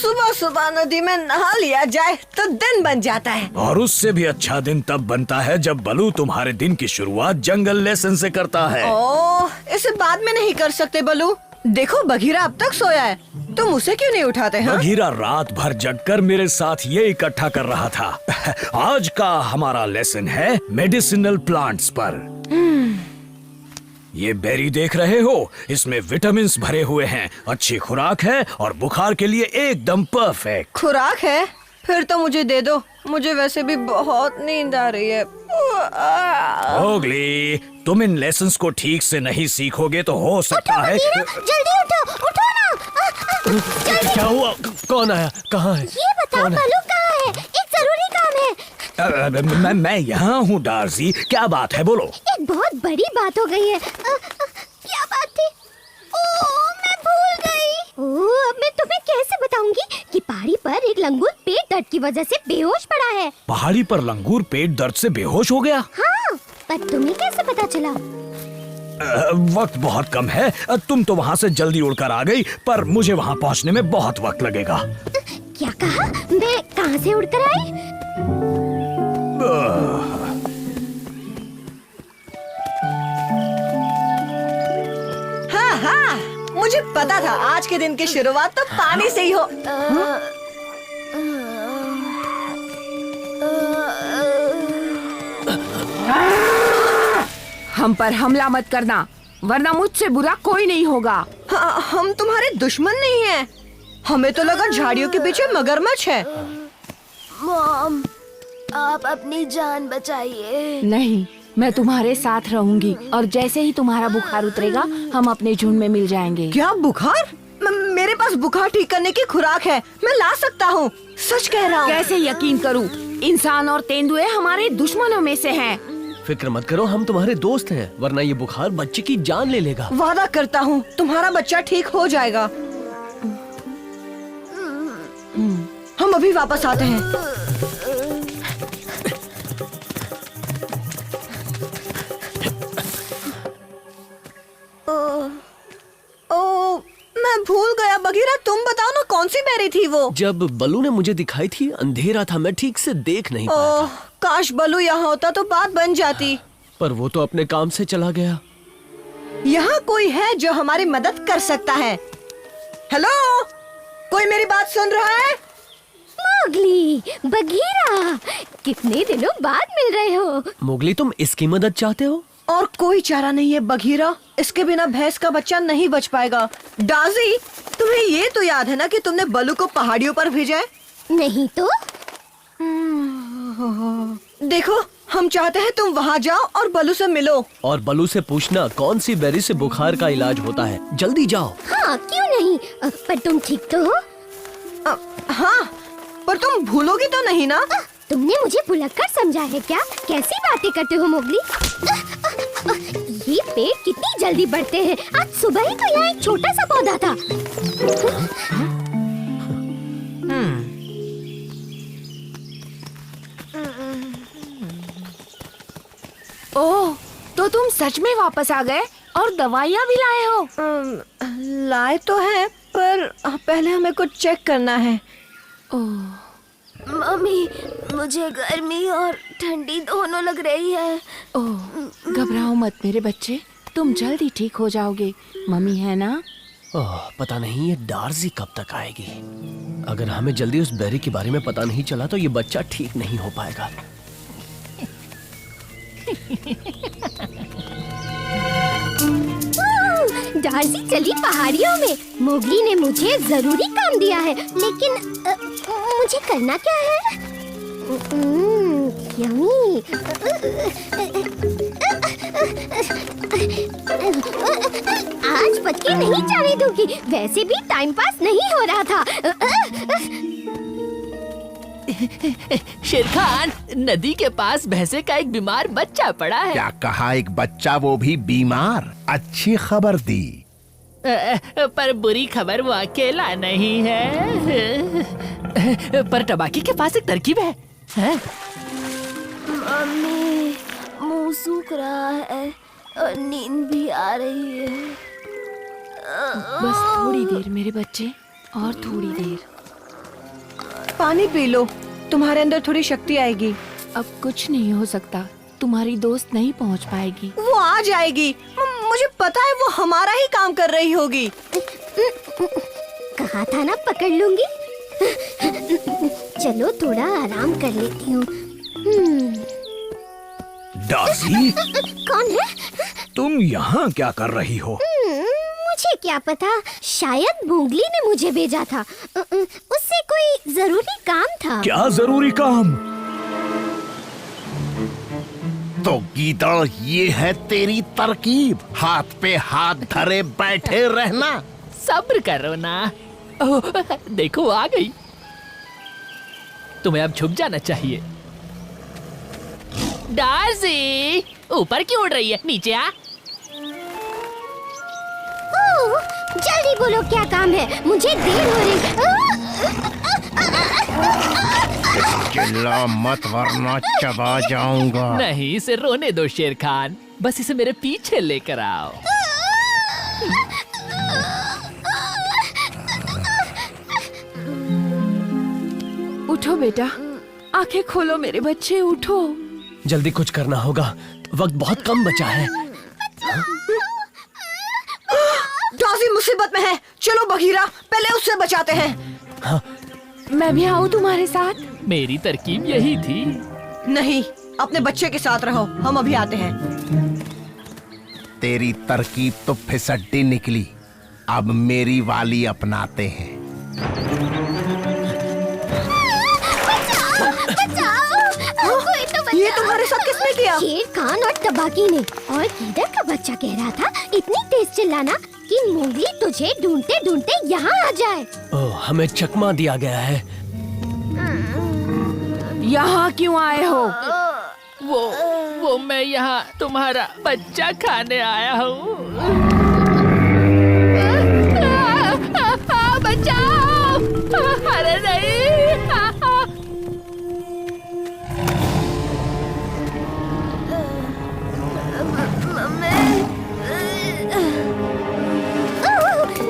सुबह सुबह नदी में नहा लिया जाए तो दिन बन जाता है। और उससे भी अच्छा दिन तब बनता है जब बलू तुम्हारे दिन की शुरुआत जंगल लेसन से करता है। ओह, इसे बाद में नहीं कर सकते बलू? देखो बघीरा अब तक सोया है, तुम उसे क्यों नहीं उठाते हैं? बघीरा रात भर जगकर मेरे साथ ये इकट्ठा कर रहा था। आज का हमारा लेसन है मेडिसिनल प्लांट्स पर। ये बेरी देख रहे हो, इसमें विटामिन्स भरे हुए हैं, अच्छी खुराक है और बुखार के लिए एकदम परफेक्ट। खुराक है? फिर तो मुझे दे दो, मुझे वैसे भी बहुत नींद आ रही है। मोगली, तुम इन लेसन्स को ठीक से नहीं सीखोगे तो हो सकता है। जल्दी उठो, उठो ना। क्या हुआ? कौन आया? कहाँ है? ये बताओ बलू कहाँ है? एक जरूरी काम है। मैं यहाँ हूँ डार्सी, क्या बात है बोलो। एक बहुत बड़ी बात हो गई है। क्या बात थी? ओह, मैं भूल गई। ओह, अब मैं तुम्हें कैसे बताऊंगी कि पहाड़ी पर एक लंगूर पेट दर्द की वजह से बेहोश पड़ा है। पहाड़ी पर लंगूर पेट दर्द से बेहोश हो गया? हाँ, पर तुम्हें कैसे पता चला? वक्त बहुत कम है, तुम तो वहाँ से जल्दी उड़कर आ गई, पर मुझे वहाँ पहुँचने में बहुत वक्त लगेगा। क्या कहा? मैं कहाँ से उड़कर आई? हाँ हाँ, मुझे पता था आज के दिन की शुरुआत तो पानी से ही हो। हम पर हमला मत करना, वरना मुझसे बुरा कोई नहीं होगा। हाँ, हम तुम्हारे दुश्मन नहीं हैं। हमें तो लगा झाड़ियों के पीछे मगरमच्छ है। मॉम, आप अपनी जान बचाइए। नहीं, मैं तुम्हारे साथ रहूंगी और जैसे ही तुम्हारा बुखार उतरेगा हम अपने झुंड में मिल जाएंगे। क्या बुखार? मेरे पास बुखार ठीक करने की खुराक है, मैं ला सकता हूँ, सच कह रहा हूँ। कैसे यकीन करूँ? इंसान और तेंदुए हमारे दुश्मनों में से हैं। फिक्र मत करो, हम तुम्हारे दोस्त हैं, वरना ये बुखार बच्चे की जान ले लेगा। वादा करता हूँ तुम्हारा बच्चा ठीक हो जाएगा। हम अभी वापस आते हैं। ओ, मैं भूल गया बघीरा, तुम बताओ ना कौन सी बेरी थी वो? जब बलू ने मुझे दिखाई थी अंधेरा था, मैं ठीक से देख नहीं पाया ओह, था। काश बलू यहाँ होता तो बात बन जाती। पर वो तो अपने काम से चला गया। यहाँ कोई है जो हमारी मदद कर सकता है? हेलो, कोई मेरी बात सुन रहा है? मोगली, बघीरा, कितने दिनों बाद मिल रहे हो। मोगली, तुम इसकी मदद चाहते हो? और कोई चारा नहीं है बघीरा, इसके बिना भैंस का बच्चा नहीं बच पाएगा। डाजी, तुम्हें ये तो याद है ना कि तुमने बलू को पहाड़ियों पर भेजा है? नहीं तो? देखो, हम चाहते हैं तुम वहाँ जाओ और बलू से मिलो। और बलू से पूछना कौन सी बेरी से बुखार का इलाज होता है। जल्दी जाओ। हाँ, क्यों नहीं? पर तुम ठीक तो हो? हाँ, पर तुम भूलोगी तो नहीं ना? तुमने मुझे भुलक्कड़ समझा है क्या? कैसी बातें करते हो मोगली? ये पेड़ कितनी जल्दी बढ़ते हैं। आज सुबह ही तो यहाँ एक छोटा सा पौधा था। ओह, तो तुम सच में वापस आ गए और दवाइयाँ भी लाए हो? लाए तो है, पर पहले हमें कुछ चेक करना है। ओह, मम्मी, मुझे गर्मी और ठंडी दोनों लग रही है। ओह, घबराओ मत मेरे बच्चे, तुम जल्दी ठीक हो जाओगे। मम्मी है ना? पता नहीं ये डार्सी कब तक आएगी। अगर हमें जल्दी उस बेरी के बारे में पता नहीं चला तो ये बच्चा ठीक नहीं हो पाएगा। डार्सी चली पहाड़ियों में। मोगली ने मुझे जरूरी काम दिया है, लेकिन मुझे करना क्या है? यम्मी। आज पत्ते नहीं जाने दूंगी, वैसे भी टाइम पास नहीं हो रहा था। शेरखान, नदी के पास भैंसे का एक बीमार बच्चा पड़ा है। क्या कहा? एक बच्चा, वो भी बीमार? अच्छी खबर दी। पर बुरी खबर वो अकेला नहीं है। पर टबाकी के पास एक तरकीब है। मम्मी, मुंह सूख रहा है और नींद भी आ रही है। बस थोड़ी देर मेरे बच्चे, और थोड़ी देर। पानी पी लो, तुम्हारे अंदर थोड़ी शक्ति आएगी। अब कुछ नहीं हो सकता, तुम्हारी दोस्त नहीं पहुंच पाएगी। वो आ जाएगी, मुझे पता है वो हमारा ही काम कर रही होगी। कहा था ना पकड़ लूंगी। चलो थोड़ा आराम कर लेती हूँ। डार्सी, कौन है? तुम यहाँ क्या कर रही हो? मुझे क्या पता, शायद मोगली ने मुझे भेजा था। उससे कोई जरूरी काम था। क्या जरूरी काम? तो गीदड़, ये है तेरी तरकीब, हाथ पे हाथ धरे बैठे रहना। सब्र करो ना। ओह, देखो आ गई। तुम्हें अब छुप जाना चाहिए। डार्सी, ऊपर क्यों उड़ रही है? नीचे आ। ओह, जल्दी बोलो क्या काम है, मुझे देर हो रही। चिल्ला मत वरना चबा जाऊंगा। नहीं, इसे रोने दो शेर खान, बस इसे मेरे पीछे लेकर आओ। उठो बेटा, आंखें खोलो मेरे बच्चे, उठो। जल्दी कुछ करना होगा, वक्त बहुत कम बचा है। डार्सी मुसीबत में है, चलो बघीरा, पहले उससे बचाते हैं। मैं भी आऊँ तुम्हारे साथ? मेरी तरकीब यही थी। नहीं, अपने बच्चे के साथ रहो, हम अभी आते हैं। तेरी तरकीब तो फिसड्डी निकली, अब मेरी वाली अपनाते हैं। कोई तो बचाओ। ये तुम्हारे साथ किसने किया? शेर खान और तबाकी ने। और गीदड़ का बच्चा कह रहा था इतनी तेज चिल्लाना कि मोगली तुझे ढूंढते ढूंढते यहाँ आ जाए। ओह, हमें चकमा दिया गया है। यहाँ क्यों आए हो? वो मैं यहाँ तुम्हारा बच्चा खाने आया हूँ। बचाओ! अरे नहीं!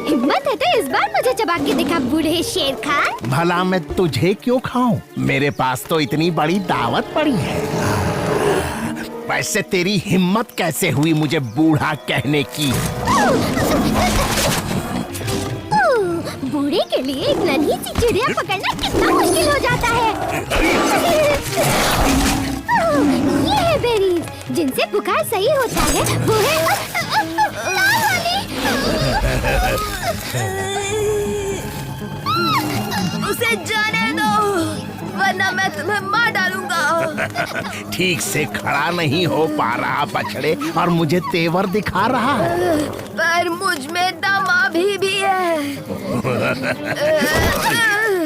हिम्मत है तो इस बार मुझे चबा के दिखा बूढ़े शेर खान। भला मैं तुझे क्यों खाऊं? मेरे पास तो इतनी बड़ी दावत पड़ी है। वैसे तेरी हिम्मत कैसे हुई मुझे बूढ़ा कहने की? बूढ़े के लिए एक नन्ही सी चिड़िया पकड़ना कितना मुश्किल हो जाता है। ये है बेरीज, जिनसे बुखार सही होता है। वो है लाल वाली। उसे जाने दो, वरना मैं तुम्हें मार डालूंगा। ठीक से खड़ा नहीं हो पा रहा बछड़े, और मुझे तेवर दिखा रहा है। पर मुझ में दम अभी भी है।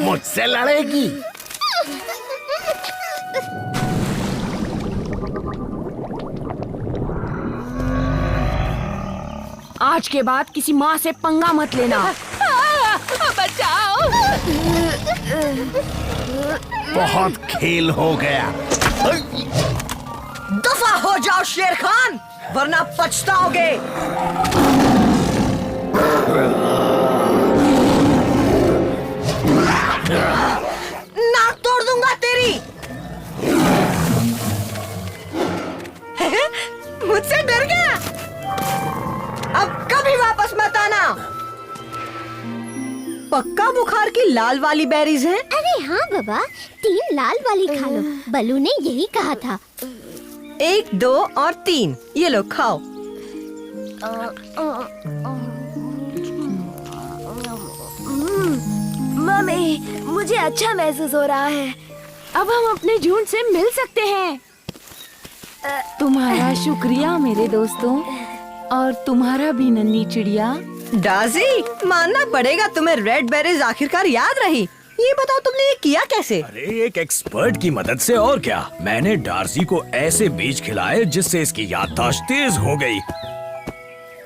मुझसे लड़ेगी? आज के बाद किसी माँ से पंगा मत लेना। बचाओ! बहुत खेल हो गया। दफा हो जाओ शेर खान, वरना पछताओगे। नाक तोड़ दूंगा तेरी। मुझसे डर गया? अब कभी वापस मत आना। पक्का बुखार की लाल वाली बेरीज हैं? अरे हाँ बाबा, 3 लाल वाली खा लो, बलू ने यही कहा था। 1, 2 और 3, ये लो खाओ। मम्मी, मुझे अच्छा महसूस हो रहा है। अब हम अपने झुंड से मिल सकते हैं। तुम्हारा शुक्रिया मेरे दोस्तों, और तुम्हारा भी नन्ही चिड़िया। डार्सी, मानना पड़ेगा तुम्हें रेड बेरीज आखिरकार याद रही। ये बताओ तुमने ये किया कैसे? अरे एक एक्सपर्ट की मदद से, और क्या। मैंने डार्सी को ऐसे बीज खिलाए जिससे इसकी याददाश्त तेज हो गई।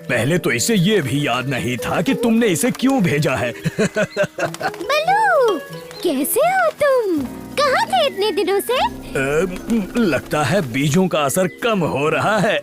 पहले तो इसे ये भी याद नहीं था कि तुमने इसे क्यों भेजा है। बलू, कैसे हो तुम? कहाँ थे इतने दिनों से? लगता है बीजों का असर कम हो रहा है।